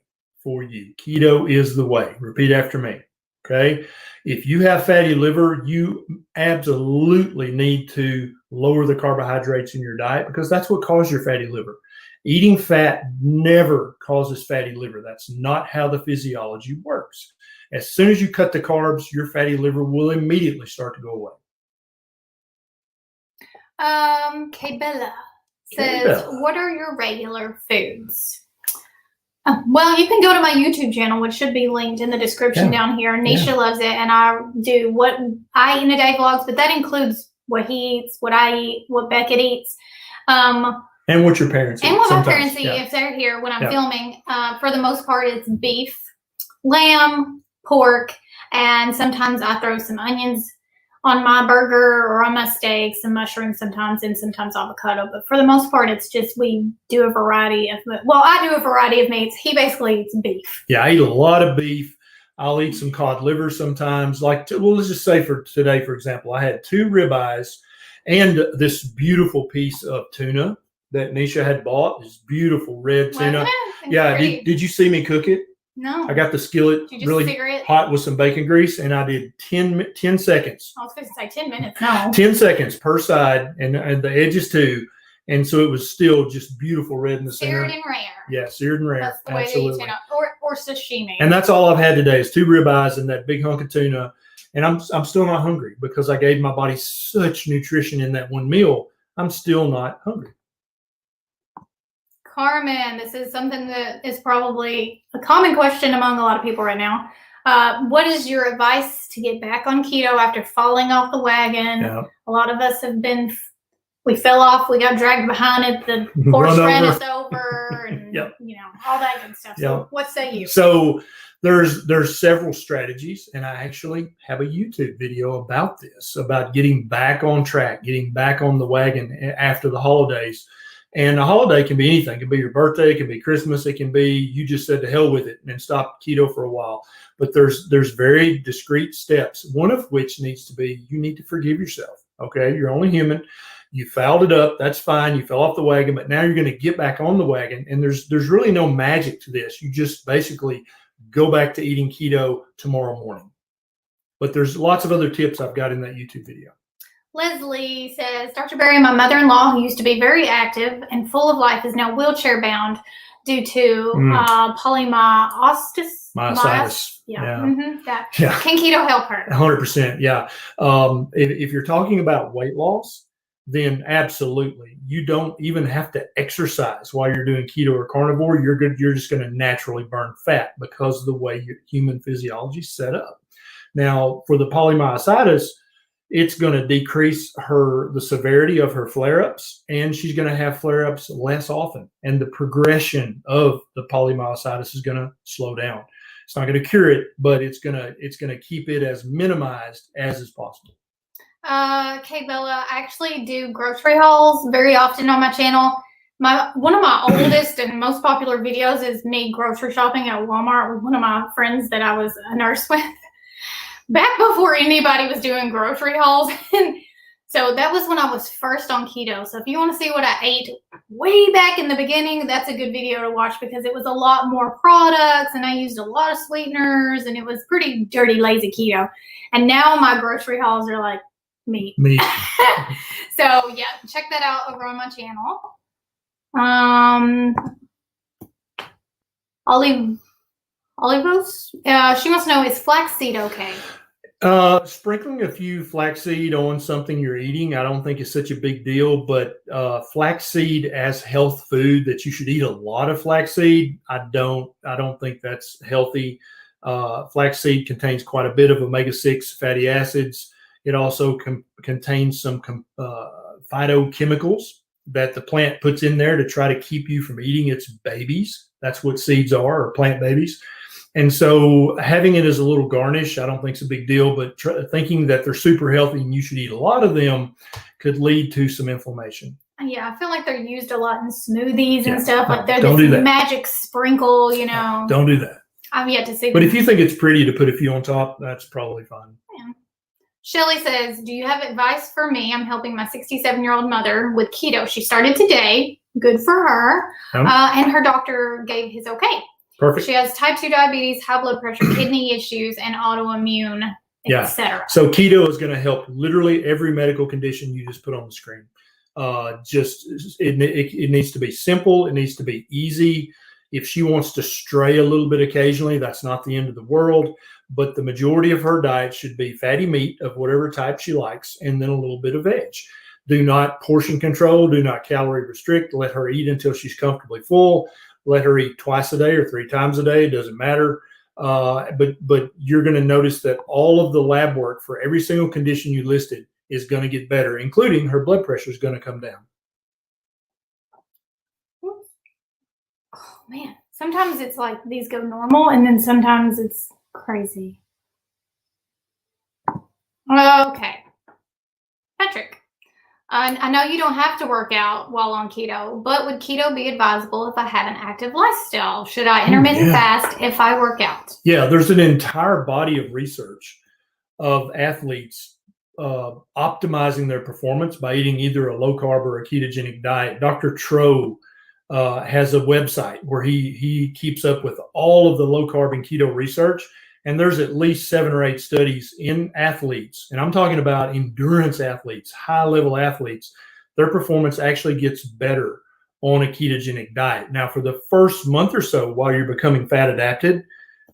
for you. Keto is the way. Repeat after me. Okay. If you have fatty liver, you absolutely need to lower the carbohydrates in your diet because that's what causes your fatty liver. Eating fat never causes fatty liver. That's not how the physiology works. As soon as you cut the carbs, your fatty liver will immediately start to go away. Bella says, what are your regular foods? Well, you can go to my YouTube channel, which should be linked in the description down here. Neisha loves it, and I do what I eat in a day vlogs, but that includes what he eats, what I eat, what Beckett eats. And what your parents eat. And what my parents eat if they're here when I'm filming. For the most part, it's beef, lamb, pork, and sometimes I throw some onions on my burger or on my steak, some mushrooms sometimes, and sometimes avocado. But for the most part, it's just we do a variety of, I do a variety of meats. He basically eats beef. Yeah, I eat a lot of beef. I'll eat some cod liver sometimes. Let's just say for today, for example, I had 2 ribeyes and this beautiful piece of tuna that Neisha had bought. This beautiful red tuna. Yeah, did you see me cook it? No. I got the skillet really hot with some bacon grease, and I did 10 seconds. I was going to say 10 minutes. No. 10 seconds per side, and the edges too. And so it was still just beautiful red in the center. Seared and rare. Yeah, seared and rare. That's the way absolutely. They eat tuna. Or sashimi. And that's all I've had today is 2 ribeyes and that big hunk of tuna. And I'm still not hungry because I gave my body such nutrition in that one meal. I'm still not hungry. Carmen, this is something that is probably a common question among a lot of people right now. What is your advice to get back on keto after falling off the wagon? Yeah. A lot of us have been we fell off, we got dragged behind it, the horse ran us over, and Yep. you know, all that good stuff. So Yep. what say you? So there's several strategies, and I actually have a YouTube video about this, about getting back on track, getting back on the wagon after the holidays. And a holiday can be anything. It can be your birthday, it can be Christmas, it can be you just said to hell with it and stop keto for a while. But there's very discrete steps, one of which needs to be you need to forgive yourself. Okay, you're only human. You fouled it up. That's fine. You fell off the wagon, but now you're going to get back on the wagon. And there's really no magic to this. You just basically go back to eating keto tomorrow morning. But there's lots of other tips I've got in that YouTube video. Leslie says, Dr. Berry, my mother-in-law, who used to be very active and full of life, is now wheelchair bound due to polymyositis. Myositis. Yeah. Yeah. Mm-hmm. Yeah. Yeah. Can keto help her? 100%. Yeah. If you're talking about weight loss, then absolutely. You don't even have to exercise while you're doing keto or carnivore. You're good. You're just going to naturally burn fat because of the way your human physiology is set up. Now, for the polymyositis, it's going to decrease the severity of her flare-ups, and she's going to have flare-ups less often. And the progression of the polymyositis is going to slow down. It's not going to cure it, but it's going to keep it as minimized as is possible. Okay, Bella, I actually do grocery hauls very often on my channel. One of my oldest and most popular videos is me grocery shopping at Walmart with one of my friends that I was a nurse with back before anybody was doing grocery hauls. So that was when I was first on keto. So if you want to see what I ate way back in the beginning, that's a good video to watch because it was a lot more products and I used a lot of sweeteners and it was pretty dirty, lazy keto. And now my grocery hauls are like meat. So yeah, check that out over on my channel. Olivos, she wants to know, is flaxseed okay? Sprinkling a few flaxseed on something you're eating, I don't think is such a big deal, but flaxseed as health food, that you should eat a lot of flaxseed, I don't think that's healthy. Flaxseed contains quite a bit of omega-6 fatty acids. It also contains some phytochemicals that the plant puts in there to try to keep you from eating its babies. That's what seeds are, or plant babies. And so having it as a little garnish, I don't think it's a big deal, but thinking that they're super healthy and you should eat a lot of them could lead to some inflammation. Yeah, I feel like they're used a lot in smoothies and stuff. No, like they're don't this do that. magic sprinkle, you know. Don't do that. I've yet to see But them. if you think it's pretty to put a few on top, that's probably fine. Yeah. Shelly says, do you have advice for me? I'm helping my 67-year-old mother with keto. She started today. Good for her. And her doctor gave his okay. Perfect. She has type 2 diabetes, high blood pressure, kidney issues, and autoimmune, etc. So keto is going to help literally every medical condition you just put on the screen. It needs to be simple. It needs to be easy. If she wants to stray a little bit occasionally, that's not the end of the world. But the majority of her diet should be fatty meat of whatever type she likes, and then a little bit of veg. Do not portion control. Do not calorie restrict. Let her eat until she's comfortably full. Let her eat twice a day or 3 times a day. It doesn't matter. But you're going to notice that all of the lab work for every single condition you listed is going to get better, including her blood pressure is going to come down. Oh, man. Sometimes it's like these go normal, and then sometimes it's crazy. Okay. Patrick. I know you don't have to work out while on keto, but would keto be advisable if I have an active lifestyle? Should I intermittent fast if I work out? Yeah, there's an entire body of research of athletes optimizing their performance by eating either a low-carb or a ketogenic diet. Dr. Tro has a website where he keeps up with all of the low-carb and keto research. And there's at least 7 or 8 studies in athletes, and I'm talking about endurance athletes, high-level athletes. Their performance actually gets better on a ketogenic diet. Now, for the first month or so while you're becoming fat adapted,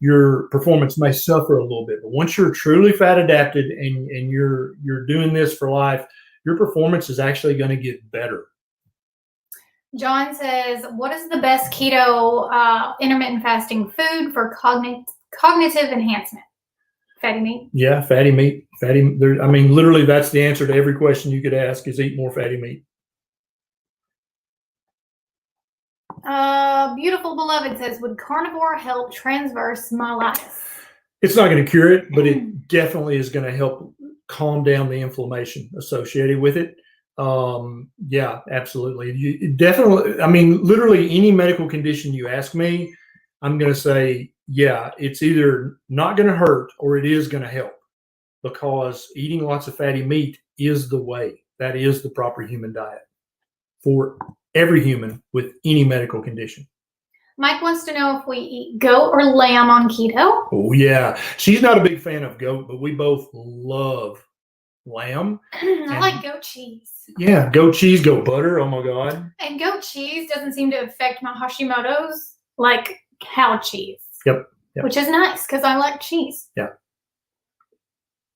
your performance may suffer a little bit. But once you're truly fat adapted and you're doing this for life, your performance is actually going to get better. John says, what is the best keto intermittent fasting food for cognitive enhancement? Fatty meat? Yeah, fatty meat. Literally, that's the answer to every question you could ask is eat more fatty meat. Beautiful Beloved says, would carnivore help transverse myelitis? It's not going to cure it, but it definitely is going to help calm down the inflammation associated with it. Yeah, absolutely. You definitely, I mean, literally any medical condition you ask me, I'm going to say, yeah, it's either not going to hurt or it is going to help, because eating lots of fatty meat is the way. That is the proper human diet for every human with any medical condition. Mike wants to know if we eat goat or lamb on keto. Oh, yeah. She's not a big fan of goat, but we both love lamb. I like goat cheese. Yeah, goat cheese, goat butter. Oh, my God. And goat cheese doesn't seem to affect my Hashimoto's like cow cheese. Yep. Which is nice because I like cheese. Yeah.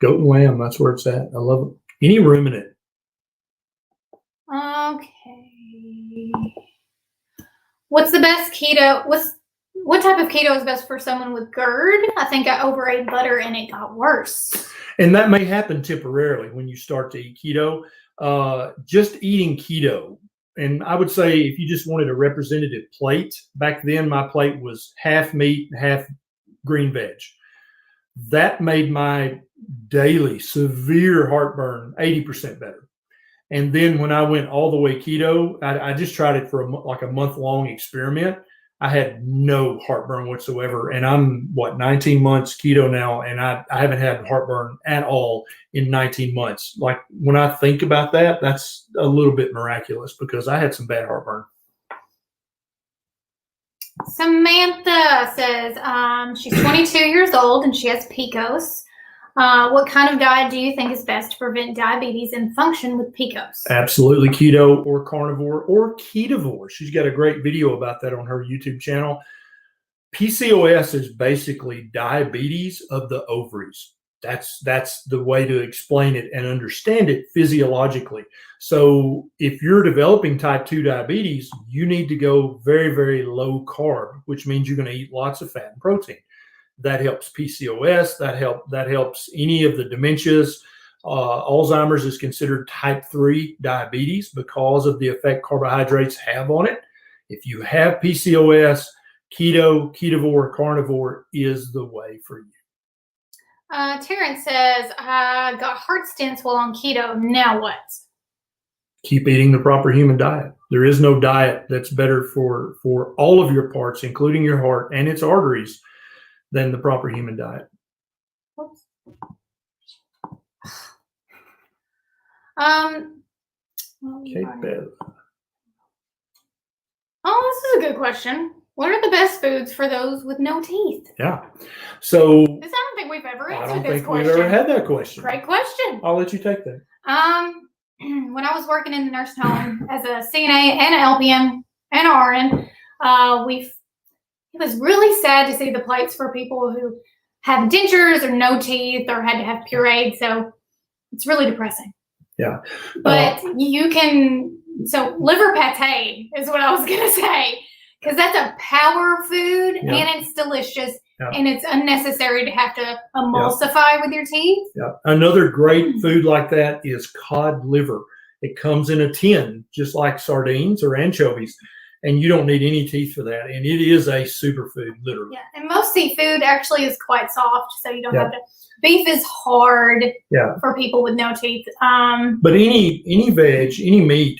Goat and lamb, that's where it's at. I love it. Any ruminant. Okay. What's the best keto? What type of keto is best for someone with GERD? I think I overate butter and it got worse. And that may happen temporarily when you start to eat keto. Just eating keto, and I would say if you just wanted a representative plate, back then my plate was half meat, half green veg. That made my daily severe heartburn 80% better. And then when I went all the way keto, I just tried it for a month-long experiment. I had no heartburn whatsoever. And I'm, 19 months keto now, and I haven't had heartburn at all in 19 months. Like, when I think about that, that's a little bit miraculous because I had some bad heartburn. Samantha says she's 22 years old and she has PCOS. What kind of diet do you think is best to prevent diabetes and function with PCOS? Absolutely keto or carnivore or ketovore. She's got a great video about that on her YouTube channel. PCOS is basically diabetes of the ovaries. That's the way to explain it and understand it physiologically. So if you're developing type 2 diabetes, you need to go very, very low carb, which means you're going to eat lots of fat and protein. That helps PCOS. That helps any of the dementias. Alzheimer's is considered type 3 diabetes because of the effect carbohydrates have on it. If you have PCOS, keto, ketovore, carnivore is the way for you. Terrence says, I got heart stents while on keto. Now what? Keep eating the proper human diet. There is no diet that's better for all of your parts, including your heart and its arteries, than the proper human diet. Oops. Okay, Bev. Oh, this is a good question. What are the best foods for those with no teeth? Yeah. So I don't think we've ever answered this question. I don't think we've ever had that question. Great question. I'll let you take that. When I was working in the nursing home as a CNA and an LPN and an RN, it was really sad to see the plates for people who have dentures or no teeth or had to have pureed. So it's really depressing. Yeah. But so liver pate is what I was going to say, because that's a power food and it's delicious and it's unnecessary to have to emulsify with your teeth. Yeah. Another great food like that is cod liver. It comes in a tin, just like sardines or anchovies. And you don't need any teeth for that. And it is a superfood, literally. Yeah, and most seafood actually is quite soft, so you don't have to. Beef is hard for people with no teeth. But any veg, any meat,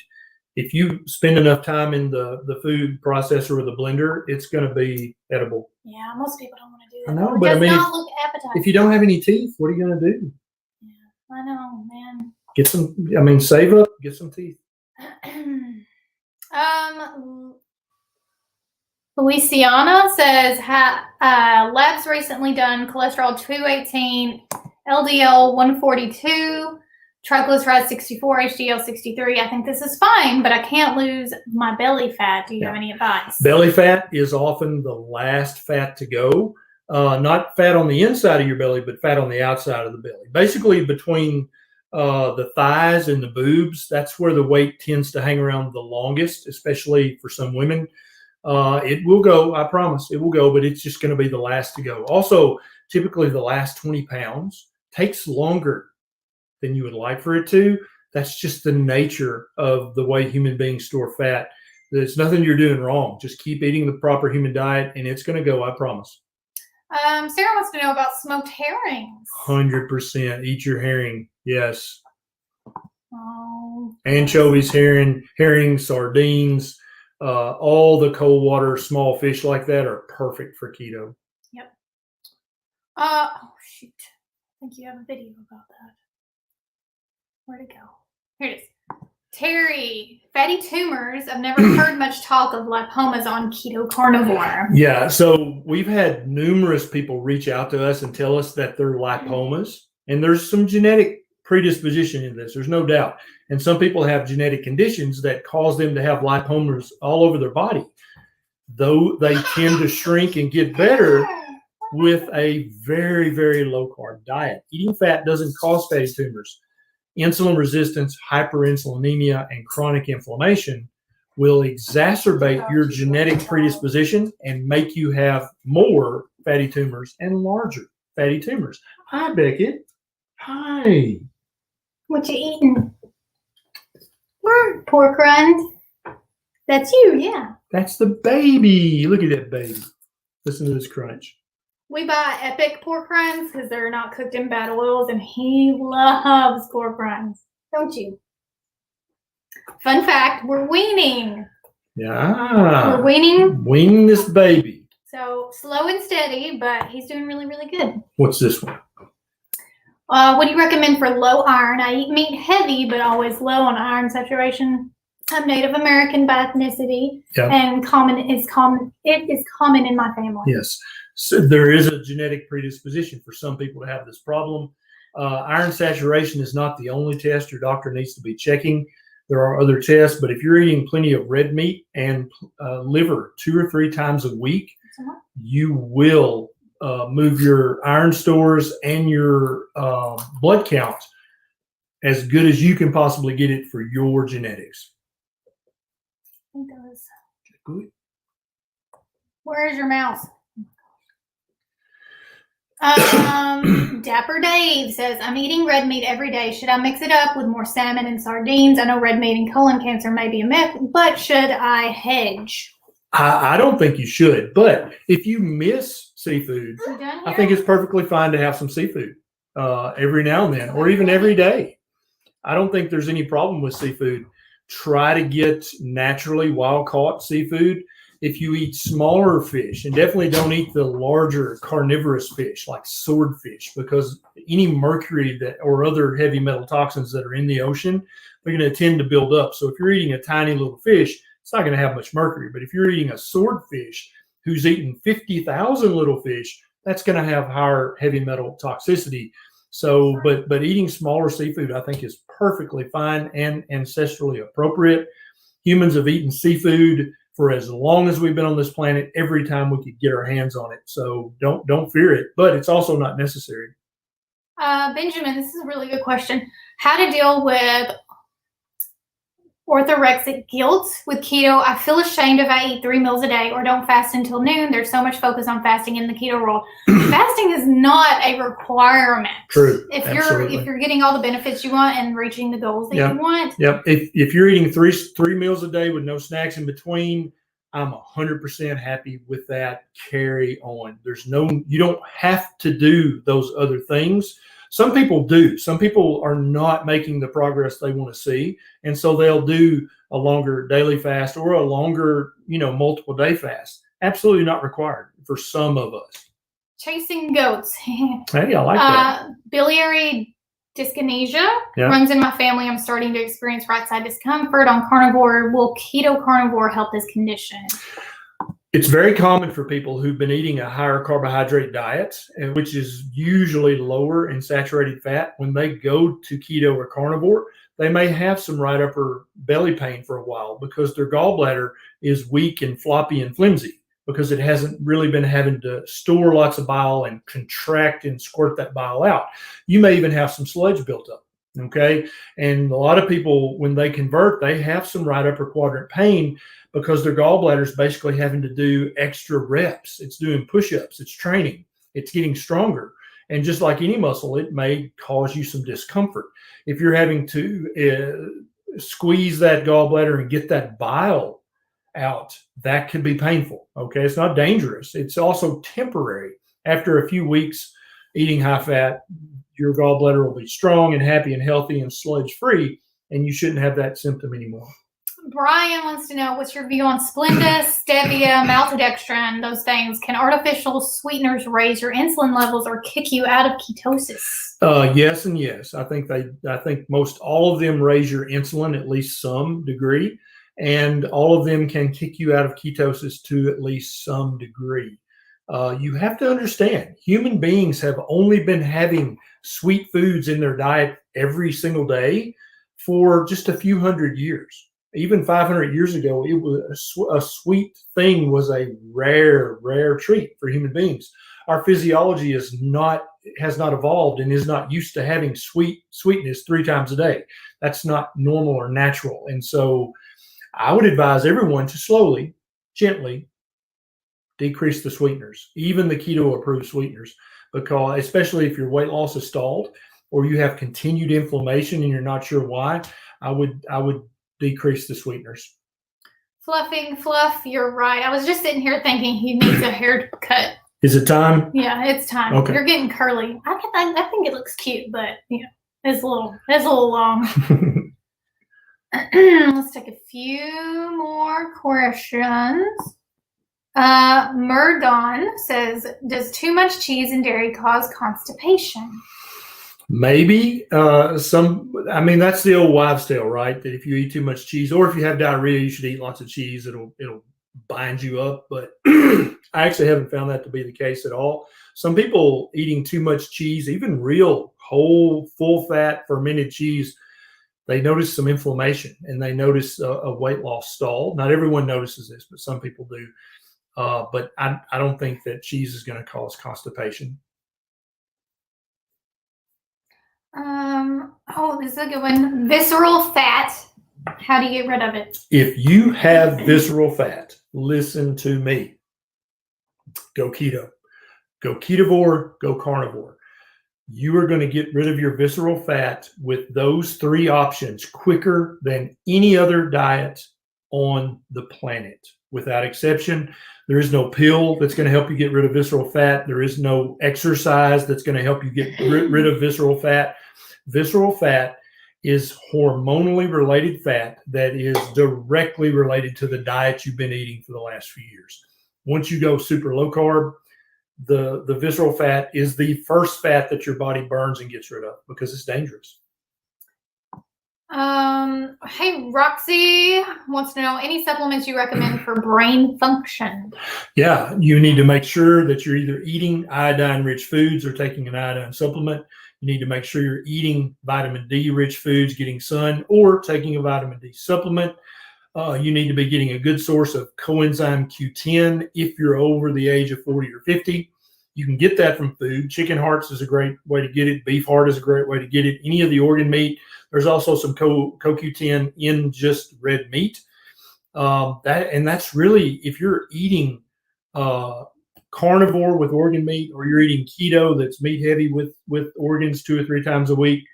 if you spend enough time in the food processor or the blender, it's going to be edible. Yeah, most people don't want to do that. I know, but I mean, not look appetizing. If you don't have any teeth, what are you going to do? Yeah, I know, man. Save up, get some teeth. Louisiana says, labs recently done cholesterol 218, LDL 142, triglycerides 64, HDL 63. I think this is fine, but I can't lose my belly fat. Do you have any advice? Belly fat is often the last fat to go. Not fat on the inside of your belly, but fat on the outside of the belly. Basically between the thighs and the boobs, that's where the weight tends to hang around the longest, especially for some women. It will go, I promise, it will go, but it's just going to be the last to go. Also, typically the last 20 pounds takes longer than you would like for it to. That's just the nature of the way human beings store fat. There's nothing you're doing wrong. Just keep eating the proper human diet, and it's going to go, I promise. Sarah wants to know about smoked herrings. 100%. Eat your herring. Yes. Oh. Anchovies, herring, sardines, all the cold water, small fish like that are perfect for keto. Yep. Oh, shoot. I think you have a video about that. Where'd it go? Here it is. Terry, fatty tumors. I've never heard much talk of lipomas on keto carnivore. Yeah, so we've had numerous people reach out to us and tell us that they're lipomas, and there's some genetic predisposition in this. There's no doubt. And some people have genetic conditions that cause them to have lipomas all over their body, though they tend to shrink and get better with a very, very low carb diet. Eating fat doesn't cause fatty tumors. Insulin resistance, hyperinsulinemia, and chronic inflammation will exacerbate your genetic predisposition and make you have more fatty tumors and larger fatty tumors. Hi, Beckett. Hi. What you eating? Pork rinds. That's you, yeah. That's the baby. Look at that baby. Listen to this crunch. We buy Epic pork rinds because they're not cooked in bad oils, and he loves pork rinds. Don't you? Fun fact, we're weaning. Yeah. We're weaning. Wean this baby. So slow and steady, but he's doing really, really good. What's this one? What do you recommend for low iron? I eat meat heavy, but always low on iron saturation. I'm Native American by ethnicity, and it is common in my family. Yes. So there is a genetic predisposition for some people to have this problem. Iron saturation is not the only test your doctor needs to be checking. There are other tests, but if you're eating plenty of red meat and liver 2 or 3 times a week, you will move your iron stores and your blood count as good as you can possibly get it for your genetics. It does. Good. Where is your mouse? Dapper Dave says, I'm eating red meat every day. Should I mix it up with more salmon and sardines? I know red meat and colon cancer may be a myth, but should I hedge? I don't think you should, but if you miss seafood, I think it's perfectly fine to have some seafood every now and then, or even every day. I don't think there's any problem with seafood. Try to get naturally wild-caught seafood. If you eat smaller fish, and definitely don't eat the larger carnivorous fish like swordfish, because any mercury that or other heavy metal toxins that are in the ocean, they're going to tend to build up. So if you're eating a tiny little fish, it's not going to have much mercury. But if you're eating a swordfish who's eating 50,000 little fish, that's going to have higher heavy metal toxicity. So, but eating smaller seafood, I think, is perfectly fine and ancestrally appropriate. Humans have eaten seafood for as long as we've been on this planet, every time we could get our hands on it. So don't fear it, but it's also not necessary. Benjamin, this is a really good question. How to deal with orthorexic guilt with keto? I feel ashamed if I eat 3 meals a day or don't fast until noon. There's so much focus on fasting in the keto world. Fasting is not a requirement. True. If you're getting all the benefits you want and reaching the goals that you want. Yep. If you're eating three meals a day with no snacks in between, I'm 100% happy with that. Carry on. You don't have to do those other things. Some people do. Some people are not making the progress they want to see. And so they'll do a longer daily fast or a longer, multiple day fast. Absolutely not required for some of us. Chasing goats. Hey, I like that. Biliary dyskinesia runs in my family. I'm starting to experience right side discomfort on carnivore. Will keto carnivore help this condition? It's very common for people who've been eating a higher carbohydrate diet, which is usually lower in saturated fat. When they go to keto or carnivore, they may have some right upper belly pain for a while because their gallbladder is weak and floppy and flimsy because it hasn't really been having to store lots of bile and contract and squirt that bile out. You may even have some sludge built up. Okay. And a lot of people, when they convert, they have some right upper quadrant pain because their gallbladder is basically having to do extra reps. It's doing push-ups. It's training. It's getting stronger. And just like any muscle, it may cause you some discomfort. If you're having to squeeze that gallbladder and get that bile out, that could be painful. Okay, it's not dangerous. It's also temporary. After a few weeks eating high fat, your gallbladder will be strong and happy and healthy and sludge free, and you shouldn't have that symptom anymore. Brian wants to know, what's your view on Splenda, stevia, maltodextrin, those things? Can artificial sweeteners raise your insulin levels or kick you out of ketosis? Yes and yes. I think most all of them raise your insulin at least some degree, and all of them can kick you out of ketosis to at least some degree. You have to understand, human beings have only been having sweet foods in their diet every single day for just a few hundred years. Even 500 years ago, it was a sweet thing was a rare treat for human beings. Our physiology has not evolved and is not used to having sweetness 3 times a day. That's not normal or natural. And so I would advise everyone to slowly, gently decrease the sweeteners, even the keto approved sweeteners, because especially if your weight loss is stalled or you have continued inflammation and you're not sure why, I would decrease the sweeteners. Fluffing Fluff, you're right. I was just sitting here thinking he needs a haircut. Is it time? Yeah, it's time. Okay. You're getting curly. I think it looks cute, but it's a little long. Let's take a few more questions. Murgon says, does too much cheese and dairy cause constipation? Maybe that's the old wives' tale, right? That if you eat too much cheese, or if you have diarrhea, you should eat lots of cheese. It'll bind you up. But I actually haven't found that to be the case at all. Some people eating too much cheese, even real whole full fat fermented cheese, they notice some inflammation and they notice a weight loss stall. Not everyone notices this, but some people do. But I don't think that cheese is going to cause constipation. This is a good one. Visceral fat. How do you get rid of it? If you have visceral fat, listen to me. Go keto. Go ketovore, go carnivore. You are going to get rid of your visceral fat with those 3 options quicker than any other diet on the planet. Without exception, there is no pill that's going to help you get rid of visceral fat. There is no exercise that's going to help you get rid of visceral fat. Visceral fat is hormonally related fat that is directly related to the diet you've been eating for the last few years. Once you go super low carb, the visceral fat is the first fat that your body burns and gets rid of because it's dangerous. Hey, Roxy wants to know any supplements you recommend for brain function. Yeah, you need to make sure that you're either eating iodine-rich foods or taking an iodine supplement. You need to make sure you're eating vitamin D-rich foods, getting sun, or taking a vitamin D supplement. You need to be getting a good source of coenzyme Q10 if you're over the age of 40 or 50. You can get that from food. Chicken hearts is a great way to get it. Beef heart is a great way to get it. Any of the organ meat. There's also some CoQ10 in just red meat. That's really, if you're eating carnivore with organ meat, or you're eating keto that's meat heavy with organs 2 or 3 times a week,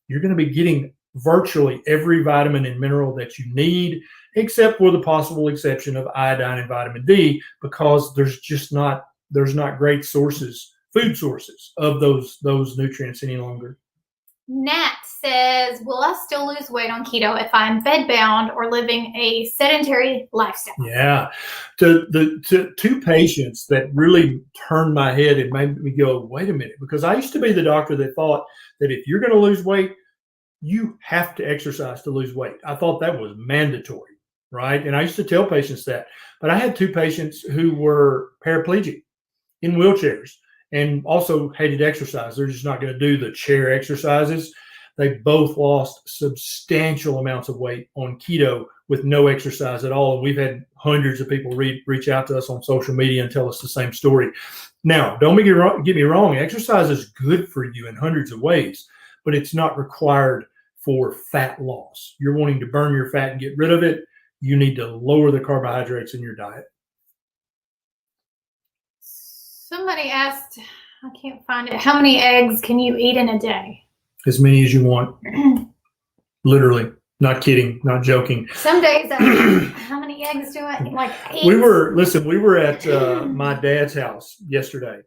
you're going to be getting virtually every vitamin and mineral that you need, except for the possible exception of iodine and vitamin D, because there's not great food sources of those nutrients any longer. Nat says, will I still lose weight on keto if I'm bed-bound or living a sedentary lifestyle? Yeah. To 2 patients that really turned my head and made me go, wait a minute, because I used to be the doctor that thought that if you're going to lose weight, you have to exercise to lose weight. I thought that was mandatory, right? And I used to tell patients that. But I had 2 patients who were paraplegic in wheelchairs and also hated exercise. They're just not going to do the chair exercises. They both lost substantial amounts of weight on keto with no exercise at all. And we've had hundreds of people reach out to us on social media and tell us the same story. Now, don't get me wrong. Exercise is good for you in hundreds of ways, but it's not required for fat loss. You're wanting to burn your fat and get rid of it. You need to lower the carbohydrates in your diet. Somebody asked, I can't find it, how many eggs can you eat in a day? As many as you want. Literally. Not kidding, not joking. Some days, how many eggs do I like? 8. We were at my dad's house yesterday,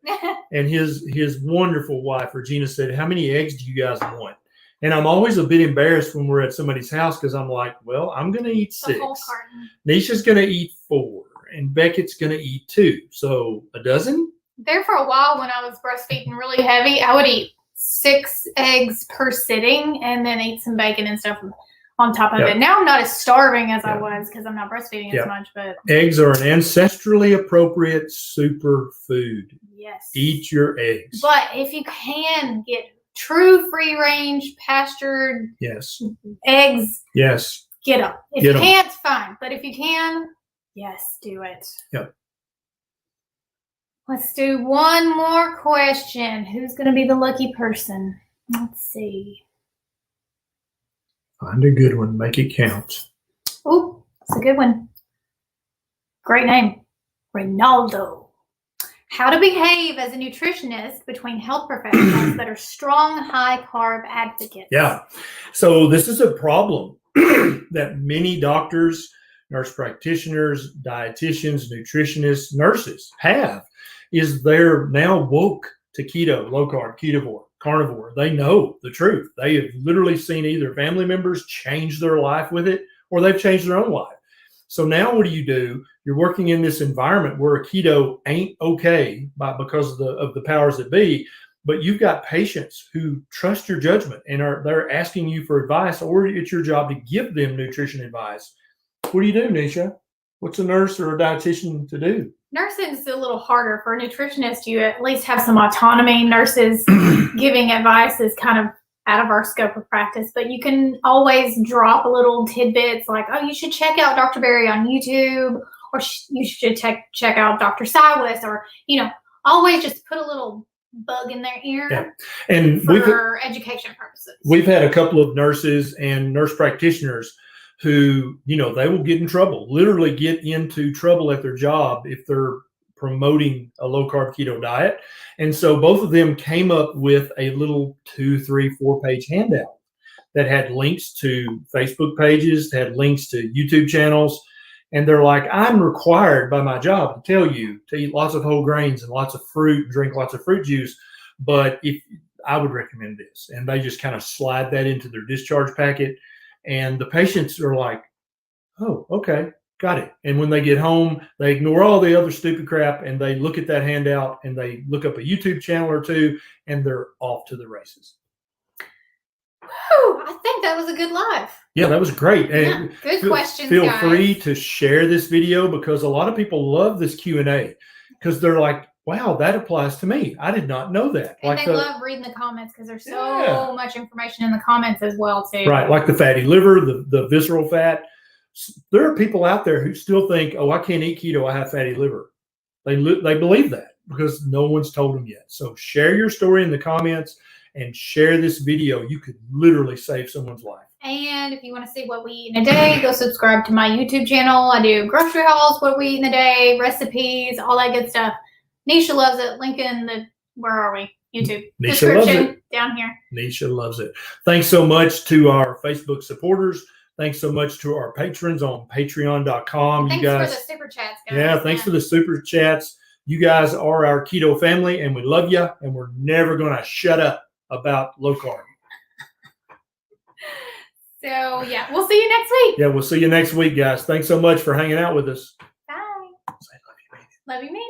and his wonderful wife Regina said, "How many eggs do you guys want?" And I'm always a bit embarrassed when we're at somebody's house because I'm like, "Well, I'm going to eat 6. The whole carton. Neisha's going to eat 4, and Beckett's going to eat 2. So a dozen." There for a while when I was breastfeeding really heavy, I would eat 6 eggs per sitting, and then eat some bacon and stuff on top of it. Now I'm not as starving as I was because I'm not breastfeeding as much. But eggs are an ancestrally appropriate superfood. Yes. Eat your eggs. But if you can get true free range pastured eggs, get them. If you can't, fine. But if you can, yes, do it. Yep. Let's do one more question. Who's going to be the lucky person? Let's see. Find a good one. Make it count. Ooh, that's a good one. Great name. Ronaldo. How to behave as a nutritionist between health professionals that are strong, high-carb advocates. Yeah. So this is a problem that many doctors, nurse practitioners, dietitians, nutritionists, nurses have, is they're now woke to keto, low-carb, ketovore, carnivore. They know the truth. They have literally seen either family members change their life with it or they've changed their own life. So now what do? You're working in this environment where keto ain't okay because of the powers that be, but you've got patients who trust your judgment and they're asking you for advice, or it's your job to give them nutrition advice. What do, Neisha? What's a nurse or a dietitian to do? Nursing is a little harder. For a nutritionist, you at least have some autonomy. Nurses giving advice is kind of out of our scope of practice, but you can always drop little tidbits like, oh, you should check out Dr. Berry on YouTube, or you should check out Dr. Cywis, or, always just put a little bug in their ear and for education purposes. We've had a couple of nurses and nurse practitioners who, they will get in trouble, literally get into trouble at their job if they're promoting a low-carb keto diet. And so both of them came up with a little 2, 3, 4-page handout that had links to Facebook pages, had links to YouTube channels. And they're like, I'm required by my job to tell you to eat lots of whole grains and lots of fruit and drink lots of fruit juice. But if I would recommend this. And they just kind of slide that into their discharge packet. And the patients are like, oh, okay, got it. And when they get home, they ignore all the other stupid crap and they look at that handout and they look up a YouTube channel or two and they're off to the races. Whew, I think that was a good live. Yeah, that was great. And good questions, Feel guys. free to share this video because a lot of people love this Q&A because they're like, wow, that applies to me. I did not know that. And like they love reading the comments because there's so much information in the comments as well, too. Right, like the fatty liver, the visceral fat. There are people out there who still think, oh, I can't eat keto, I have fatty liver. They believe that because no one's told them yet. So share your story in the comments and share this video. You could literally save someone's life. And if you want to see what we eat in a day, go subscribe to my YouTube channel. I do grocery hauls, what we eat in a day, recipes, all that good stuff. Neisha loves it. Link in the, where are we? YouTube. Neisha loves it. Down here. Neisha loves it. Thanks so much to our Facebook supporters. Thanks so much to our patrons on patreon.com. Thanks you guys, for the super chats, guys. Yeah, thanks for the super chats. You guys are our keto family, and we love you, and we're never going to shut up about low carb. So, yeah, we'll see you next week. Yeah, we'll see you next week, guys. Thanks so much for hanging out with us. Bye. Say love you, mean it. Love you, mean it.